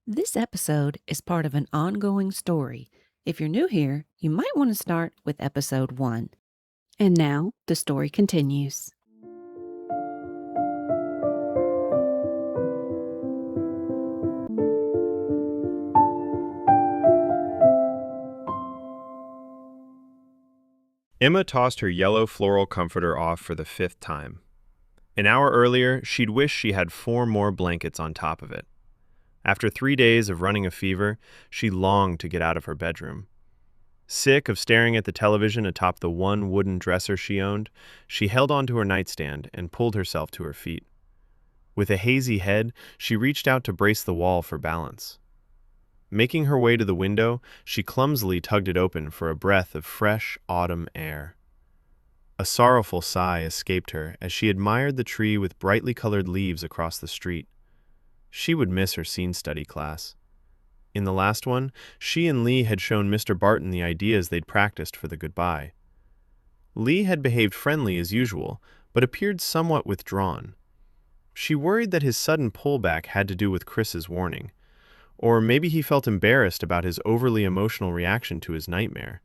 This episode is part of an ongoing story. If you're new here, you might want to start with episode 1. And now, the story continues. Emma tossed her yellow floral comforter off for the 5th time. An hour earlier, she'd wished she had 4 more blankets on top of it. After 3 days of running a fever, she longed to get out of her bedroom. Sick of staring at the television atop the one wooden dresser she owned, she held onto her nightstand and pulled herself to her feet. With a hazy head, she reached out to brace the wall for balance. Making her way to the window, she clumsily tugged it open for a breath of fresh autumn air. A sorrowful sigh escaped her as she admired the tree with brightly colored leaves across the street. She would miss her scene study class. In the last one, she and Lee had shown Mr. Barton the ideas they'd practiced for the goodbye. Lee had behaved friendly as usual, but appeared somewhat withdrawn. She worried that his sudden pullback had to do with Chris's warning. Or maybe he felt embarrassed about his overly emotional reaction to his nightmare.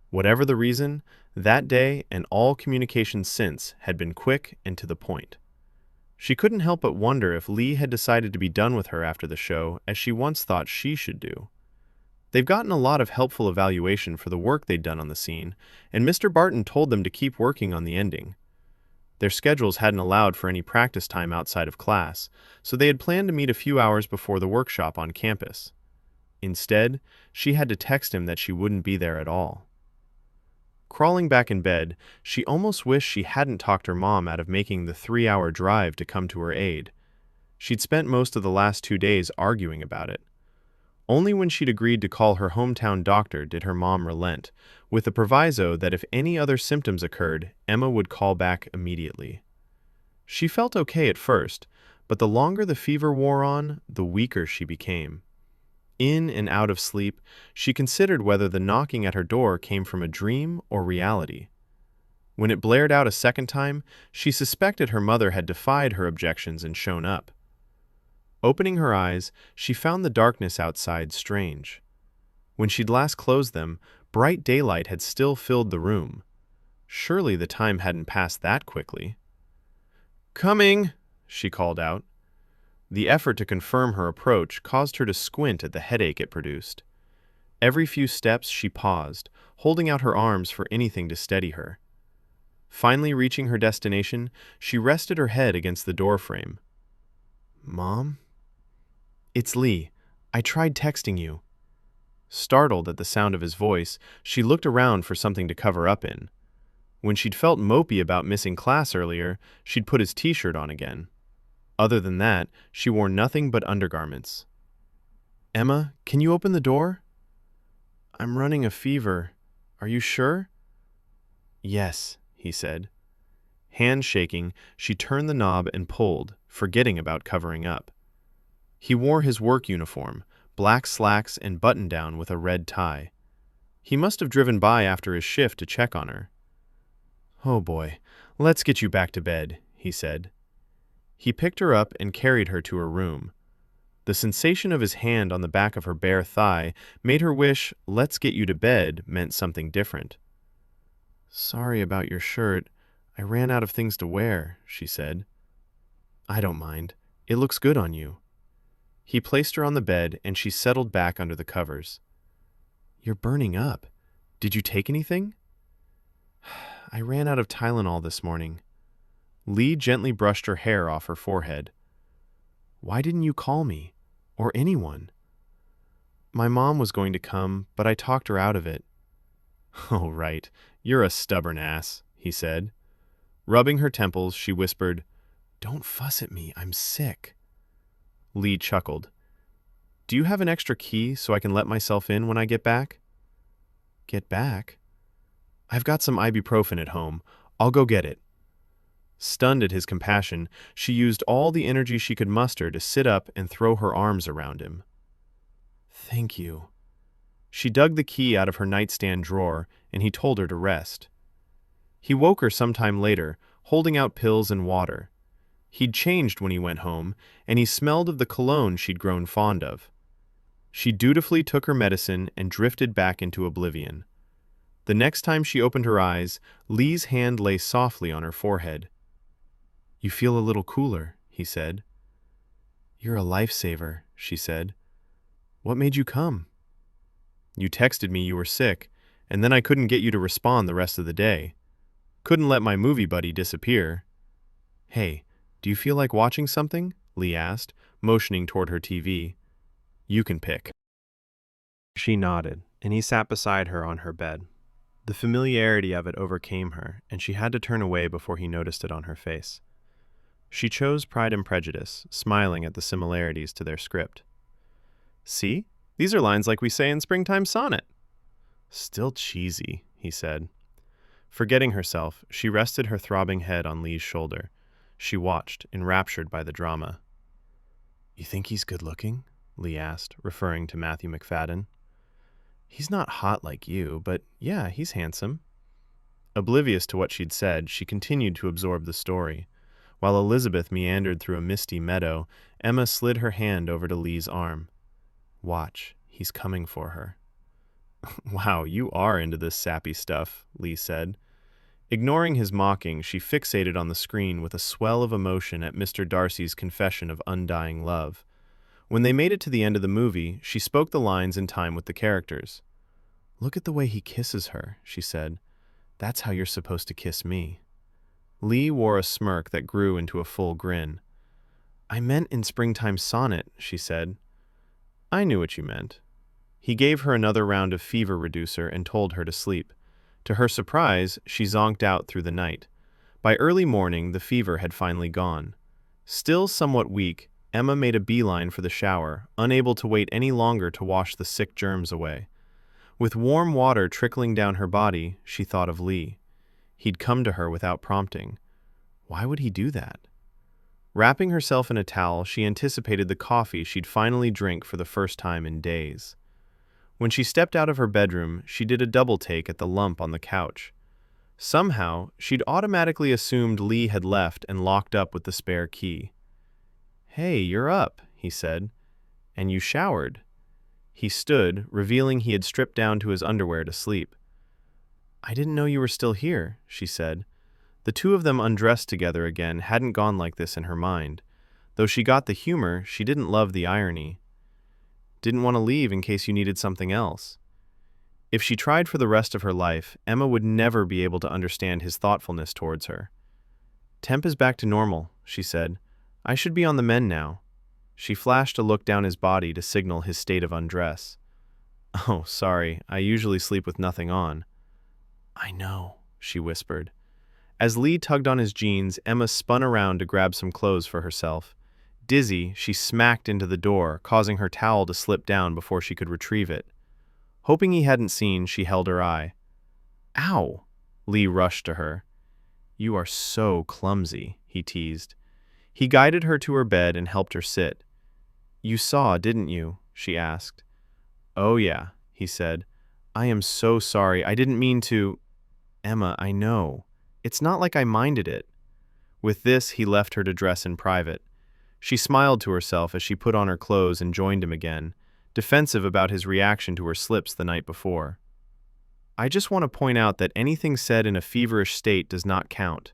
Whatever the reason, that day and all communications since had been quick and to the point. She couldn't help but wonder if Lee had decided to be done with her after the show, as she once thought she should do. They've gotten a lot of helpful evaluation for the work they'd done on the scene, and Mr. Barton told them to keep working on the ending. Their schedules hadn't allowed for any practice time outside of class, so they had planned to meet a few hours before the workshop on campus. Instead, she had to text him that she wouldn't be there at all. Crawling back in bed, she almost wished she hadn't talked her mom out of making the 3-hour drive to come to her aid. She'd spent most of the last 2 days arguing about it. Only when she'd agreed to call her hometown doctor did her mom relent, with the proviso that if any other symptoms occurred, Emma would call back immediately. She felt okay at first, but the longer the fever wore on, the weaker she became. In and out of sleep, she considered whether the knocking at her door came from a dream or reality. When it blared out a second time, she suspected her mother had defied her objections and shown up. Opening her eyes, she found the darkness outside strange. When she'd last closed them, bright daylight had still filled the room. Surely the time hadn't passed that quickly. "Coming!" she called out. The effort to confirm her approach caused her to squint at the headache it produced. Every few steps she paused, holding out her arms for anything to steady her. Finally reaching her destination, she rested her head against the doorframe. "Mom?" "It's Lee. I tried texting you." Startled at the sound of his voice, she looked around for something to cover up in. When she'd felt mopey about missing class earlier, she'd put his t-shirt on again. Other than that, she wore nothing but undergarments. "Emma, can you open the door?" "I'm running a fever. Are you sure?" "Yes," he said. Hands shaking, she turned the knob and pulled, forgetting about covering up. He wore his work uniform, black slacks and button-down with a red tie. He must have driven by after his shift to check on her. "Oh boy, let's get you back to bed," he said. He picked her up and carried her to her room. The sensation of his hand on the back of her bare thigh made her wish "let's get you to bed" meant something different. "Sorry about your shirt. I ran out of things to wear," she said. "I don't mind. It looks good on you." He placed her on the bed and she settled back under the covers. "You're burning up. Did you take anything?" "I ran out of Tylenol this morning." Lee gently brushed her hair off her forehead. "Why didn't you call me? Or anyone?" "My mom was going to come, but I talked her out of it." "Oh, right. You're a stubborn ass," he said. Rubbing her temples, she whispered, "Don't fuss at me. I'm sick." Lee chuckled. "Do you have an extra key so I can let myself in when I get back?" "Get back?" "I've got some ibuprofen at home. I'll go get it." Stunned at his compassion, she used all the energy she could muster to sit up and throw her arms around him. "Thank you." She dug the key out of her nightstand drawer, and he told her to rest. He woke her sometime later, holding out pills and water. He'd changed when he went home, and he smelled of the cologne she'd grown fond of. She dutifully took her medicine and drifted back into oblivion. The next time she opened her eyes, Lee's hand lay softly on her forehead. "You feel a little cooler," he said. "You're a lifesaver," she said. "What made you come?" "You texted me you were sick, and then I couldn't get you to respond the rest of the day. Couldn't let my movie buddy disappear." "Hey, do you feel like watching something?" Lee asked, motioning toward her TV. "You can pick." She nodded, and he sat beside her on her bed. The familiarity of it overcame her, and she had to turn away before he noticed it on her face. She chose Pride and Prejudice, smiling at the similarities to their script. "See? These are lines like we say in Springtime Sonnet." "Still cheesy," he said. Forgetting herself, she rested her throbbing head on Lee's shoulder. She watched, enraptured by the drama. "You think he's good-looking?" Lee asked, referring to Matthew McFadden. "He's not hot like you, but yeah, he's handsome." Oblivious to what she'd said, she continued to absorb the story. While Elizabeth meandered through a misty meadow, Emma slid her hand over to Lee's arm. "Watch, he's coming for her." "Wow, you are into this sappy stuff," Lee said. Ignoring his mocking, she fixated on the screen with a swell of emotion at Mr. Darcy's confession of undying love. When they made it to the end of the movie, she spoke the lines in time with the characters. "Look at the way he kisses her," she said. "That's how you're supposed to kiss me." Lee wore a smirk that grew into a full grin. "I meant in Springtime Sonnet," she said. "I knew what you meant." He gave her another round of fever reducer and told her to sleep. To her surprise, she zonked out through the night. By early morning, the fever had finally gone. Still somewhat weak, Emma made a beeline for the shower, unable to wait any longer to wash the sick germs away. With warm water trickling down her body, she thought of Lee. He'd come to her without prompting. Why would he do that? Wrapping herself in a towel, she anticipated the coffee she'd finally drink for the first time in days. When she stepped out of her bedroom, she did a double take at the lump on the couch. Somehow, she'd automatically assumed Lee had left and locked up with the spare key. "Hey, you're up," he said. "And you showered." He stood, revealing he had stripped down to his underwear to sleep. "I didn't know you were still here," she said. The two of them undressed together again hadn't gone like this in her mind. Though she got the humor, she didn't love the irony. "Didn't want to leave in case you needed something else." If she tried for the rest of her life, Emma would never be able to understand his thoughtfulness towards her. "Temp is back to normal," she said. "I should be on the mend now." She flashed a look down his body to signal his state of undress. "Oh, sorry, I usually sleep with nothing on." "I know," she whispered. As Lee tugged on his jeans, Emma spun around to grab some clothes for herself. Dizzy, she smacked into the door, causing her towel to slip down before she could retrieve it. Hoping he hadn't seen, she held her eye. "Ow!" Lee rushed to her. "You are so clumsy," he teased. He guided her to her bed and helped her sit. "You saw, didn't you?" she asked. "Oh yeah," he said. "I am so sorry. I didn't mean to—" "Emma, I know. It's not like I minded it." With this, he left her to dress in private. She smiled to herself as she put on her clothes and joined him again, defensive about his reaction to her slips the night before. "I just want to point out that anything said in a feverish state does not count."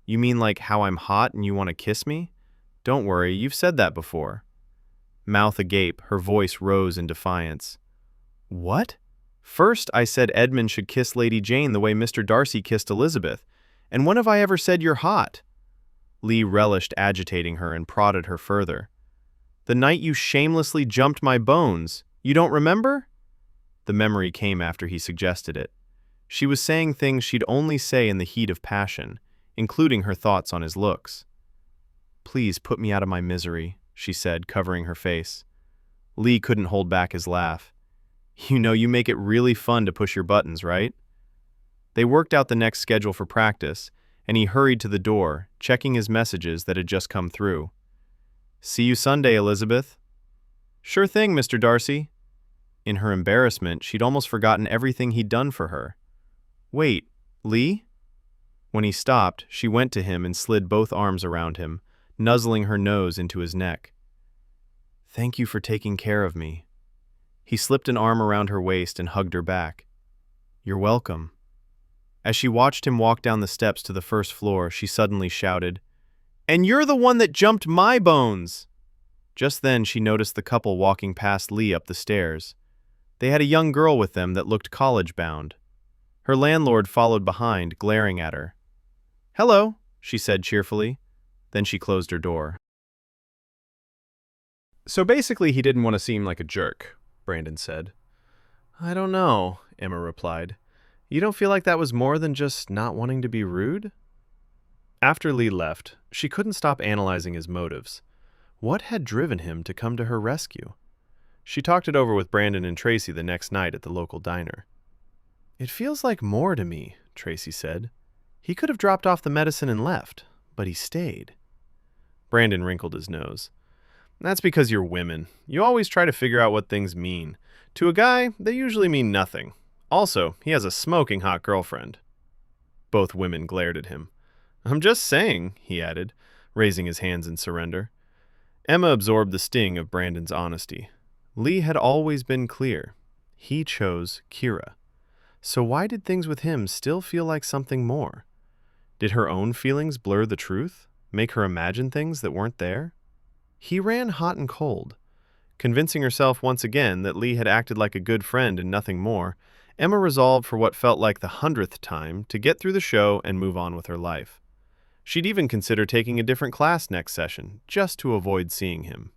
"You mean like how I'm hot and you want to kiss me? Don't worry, you've said that before." Mouth agape, her voice rose in defiance. "What? First, I said Edmund should kiss Lady Jane the way Mr. Darcy kissed Elizabeth. And when have I ever said you're hot?" Lee relished agitating her and prodded her further. "The night you shamelessly jumped my bones. You don't remember?" The memory came after he suggested it. She was saying things she'd only say in the heat of passion, including her thoughts on his looks. "Please put me out of my misery," she said, covering her face. Lee couldn't hold back his laugh. "You know you make it really fun to push your buttons, right?" They worked out the next schedule for practice, and he hurried to the door, checking his messages that had just come through. "See you Sunday, Elizabeth." "Sure thing, Mr. Darcy." In her embarrassment, she'd almost forgotten everything he'd done for her. "Wait, Lee?" When he stopped, she went to him and slid both arms around him, nuzzling her nose into his neck. "Thank you for taking care of me." He slipped an arm around her waist and hugged her back. "You're welcome." As she watched him walk down the steps to the first floor, she suddenly shouted, "And you're the one that jumped my bones!" Just then, she noticed the couple walking past Lee up the stairs. They had a young girl with them that looked college-bound. Her landlord followed behind, glaring at her. "Hello," she said cheerfully. Then she closed her door. "So basically he didn't want to seem like a jerk," Brandon said. "I don't know," Emma replied. "You don't feel like that was more than just not wanting to be rude?" After Lee left, she couldn't stop analyzing his motives. What had driven him to come to her rescue? She talked it over with Brandon and Tracy the next night at the local diner. "It feels like more to me," Tracy said. "He could have dropped off the medicine and left, but he stayed." Brandon wrinkled his nose. "That's because you're women. You always try to figure out what things mean. To a guy, they usually mean nothing. Also, he has a smoking hot girlfriend." Both women glared at him. "I'm just saying," he added, raising his hands in surrender. Emma absorbed the sting of Brandon's honesty. Lee had always been clear. He chose Kira. So why did things with him still feel like something more? Did her own feelings blur the truth, make her imagine things that weren't there? He ran hot and cold. Convincing herself once again that Lee had acted like a good friend and nothing more, Emma resolved for what felt like the 100th time to get through the show and move on with her life. She'd even consider taking a different class next session, just to avoid seeing him.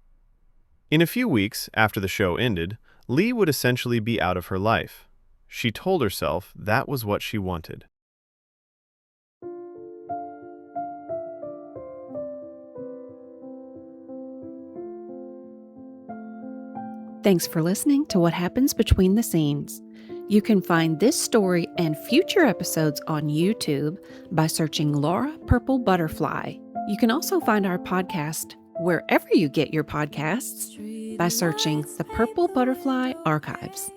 In a few weeks after the show ended, Lee would essentially be out of her life. She told herself that was what she wanted. Thanks for listening to What Happens Between the Scenes. You can find this story and future episodes on YouTube by searching Laura Purple Butterfly. You can also find our podcast wherever you get your podcasts by searching the Purple Butterfly Archives.